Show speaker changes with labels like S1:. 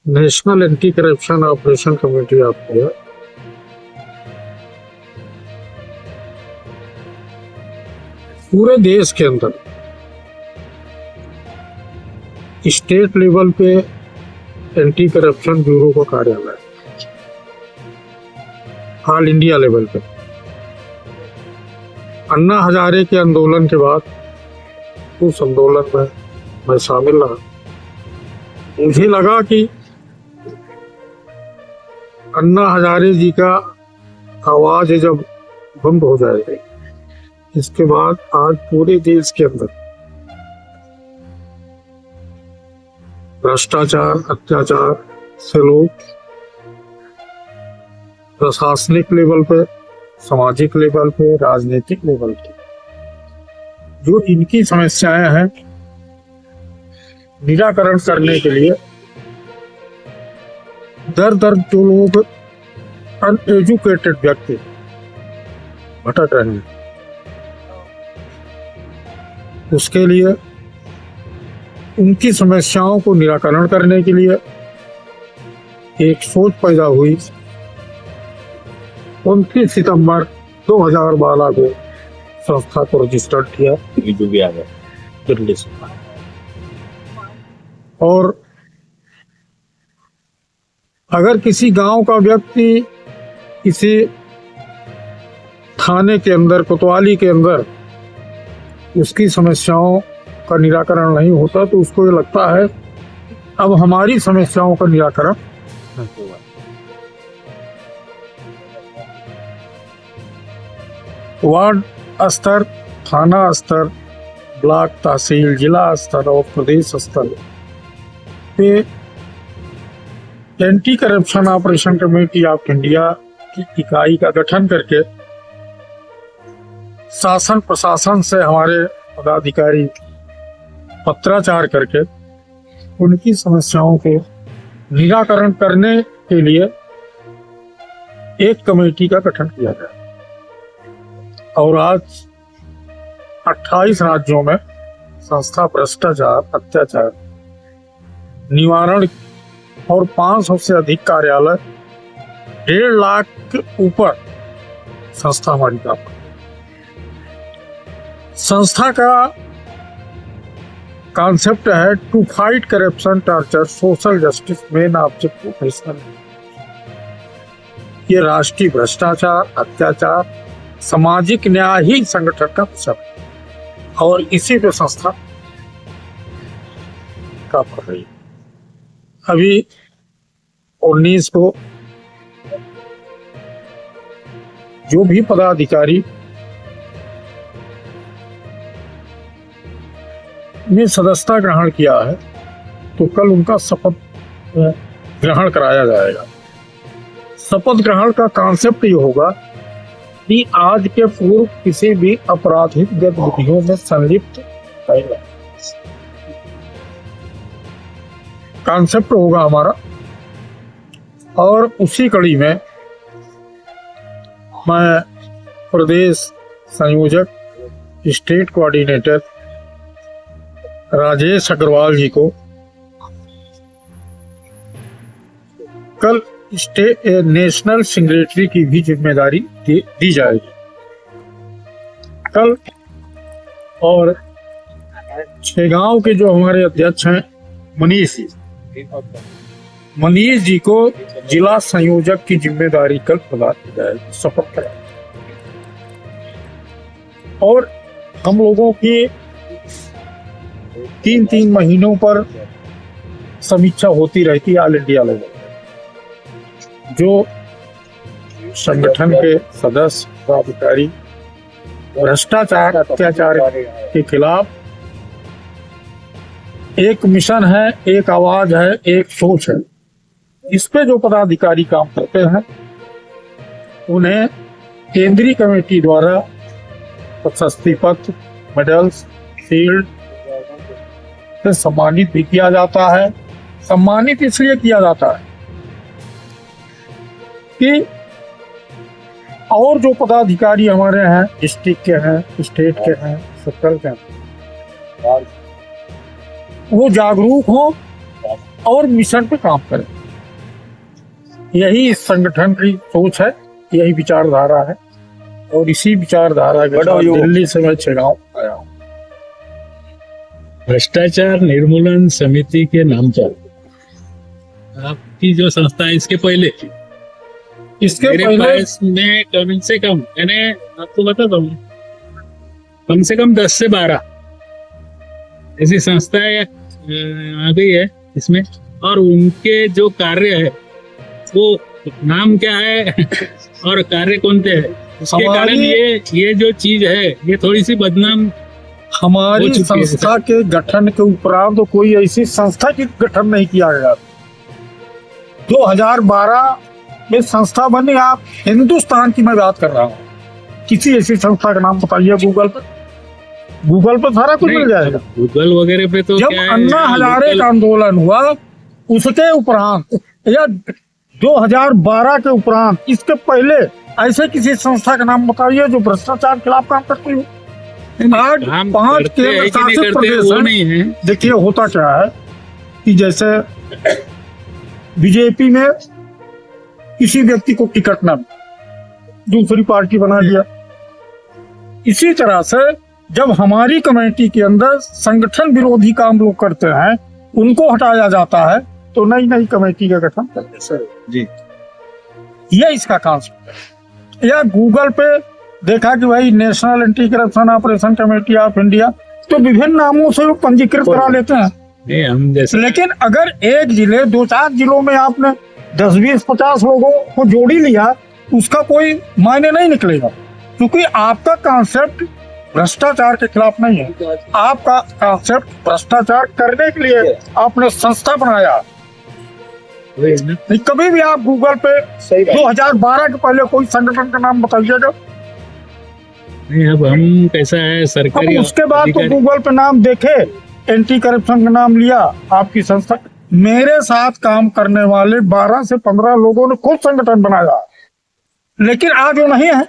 S1: National anti corruption operation committee आपकी है। पूरे देश के अंदर स्टेट लेवल पे एंटी करप्शन ब्यूरो का कार्यालय, ऑल इंडिया लेवल पे अन्ना हजारे के आंदोलन के बाद उस आंदोलन में मैं शामिल रहा। मुझे लगा कि अन्ना हजारे जी का आवाज जब बंद हो जाएगी, इसके बाद आज पूरे देश के अंदर भ्रष्टाचार, अत्याचार से लोग प्रशासनिक लेवल पे, सामाजिक लेवल पे, राजनीतिक लेवल पे जो इनकी समस्याएं हैं निराकरण करने के लिए दर दर जो लोग अनएजुकेटेड व्यक्ति भटक रहे हैं, उसके लिए उनकी समस्याओं को निराकरण करने के लिए एक सोच पैदा हुई। 29 सितंबर 2012 को संस्था को रजिस्टर्ड किया दिल्ली से, और अगर किसी गांव का व्यक्ति किसी थाने के अंदर, कोतवाली के अंदर उसकी समस्याओं का निराकरण नहीं होता तो उसको ये लगता है अब हमारी समस्याओं का निराकरण नहीं होगा। वार्ड स्तर, थाना स्तर, ब्लॉक, तहसील, जिला स्तर और प्रदेश स्तर पे anti corruption operation committee of India की इकाई का गठन करके शासन प्रशासन से हमारे पदाधिकारी पत्राचार करके उनकी समस्याओं को निराकरण करने के लिए एक कमेटी का गठन किया गया। और आज 28 राज्यों में संस्था भ्रष्टाचार, अत्याचार निवारण और 500 से अधिक कार्यालय, 1.5 लाख के ऊपर संस्था हमारी काम करती है। संस्था का कॉन्सेप्ट है to fight corruption, torture, social justice, main object professional. ये राष्ट्रीय भ्रष्टाचार, अत्याचार, सामाजिक न्याय ही संगठन का विषय है और इसी पे संस्था काम कर रही है। अभी 19 को जो भी पदाधिकारी ने सदस्यता ग्रहण किया है तो कल उनका शपथ ग्रहण कराया जाएगा। शपथ ग्रहण का कॉन्सेप्ट ये होगा कि आज के पूर्व किसी भी आपराधिक गतिविधियों में संलिप्त नहीं है। कॉन्सेप्ट होगा हमारा, और उसी कड़ी में मैं प्रदेश संयोजक, स्टेट कोऑर्डिनेटर राजेश अग्रवाल जी को कल नेशनल सेक्रेटरी की भी जिम्मेदारी दी जाएगी कल। और छेगांव के जो हमारे अध्यक्ष हैं मनीष जी को जिला संयोजक की जिम्मेदारी कल प्रदान की जाएगी, शपथ कराएंगे। और हम लोगों की 3-3 महीनों पर समीक्षा होती रहती है ऑल इंडिया लेवल। जो संगठन के सदस्य, पदाधिकारी भ्रष्टाचार, अत्याचार के खिलाफ एक मिशन है, एक आवाज है, एक सोच है, इस पे जो पदाधिकारी काम करते हैं उन्हें केंद्रीय कमेटी द्वारा प्रशस्ति पत्र, मेडल्स, शील्ड से सम्मानित भी किया जाता है। सम्मानित इसलिए किया जाता है कि और जो पदाधिकारी हमारे हैं, डिस्ट्रिक्ट के हैं, स्टेट के हैं, सेक्टर के हैं, वो जागरूक हों और मिशन पे काम करें। यही इस संगठन की सोच है, यही विचारधारा है, और इसी विचारधारा के साथ दिल्ली से मैं छिड़गांव आया हूँ।
S2: भ्रष्टाचार निर्मूलन समिति के नाम पर आपकी जो संस्था है, इसके पहले मेरे पास में कम से कम, मैंने आपको बताता हूँ, कम से कम 10 से 12 ऐसी संस्थाएं आ गई है इसमें, और उनके जो कार्य है वो नाम क्या है और कार्य कौन से है, उसके कारण ये जो चीज है ये थोड़ी सी बदनाम
S1: हमारी संस्था के गठन के उपरांत तो कोई ऐसी संस्था की गठन नहीं किया गया। 2012 में संस्था बनी। आप हिंदुस्तान की मैं बात कर रहा हूँ, किसी ऐसी संस्था का नाम बताइए गूगल पर सारा कुछ मिल जाएगा।
S2: गूगल वगैरह पे तो
S1: जब अन्ना हजारे का आंदोलन हुआ उसके उपरांत या 2012 के उपरांत, इसके पहले ऐसे किसी संस्था का नाम बताइए जो भ्रष्टाचार के खिलाफ काम करती हो। आज 5 केंद्र शासित प्रदेश है। देखिए होता क्या है कि जैसे बीजेपी में किसी व्यक्ति को टिकट न, दूसरी पार्टी बना दिया। इसी तरह से जब हमारी कमेटी के अंदर संगठन विरोधी काम लोग करते हैं, उनको हटाया जाता है तो नई नई कमेटी का गठन करते हैं जी। ये इसका कॉन्सेप्ट है। या गूगल पे देखा कि भाई national anti corruption operation committee of India, तो विभिन्न नामों से लोग पंजीकृत करा लेते हैं।
S2: हम जैसे,
S1: लेकिन अगर एक जिले 2-4 जिलों में आपने 10, 20, 50 लोगों को जोड़ ही लिया, उसका कोई मायने नहीं निकलेगा, क्योंकि आपका कॉन्सेप्ट भ्रष्टाचार के खिलाफ नहीं है। आपका कॉन्सेप्ट भ्रष्टाचार करने के लिए आपने संस्था बनाया। कभी भी आप गूगल पे 2012 के पहले कोई संगठन का नाम बताइएगा।
S2: नहीं, अब हम कैसा है सरकारी,
S1: उसके बाद तो गूगल पे नाम देखे, एंटी करप्शन का नाम लिया, आपकी संस्था। मेरे साथ काम करने वाले 12 से 15 लोगों ने खुद संगठन बनाया, लेकिन आज वो नहीं है।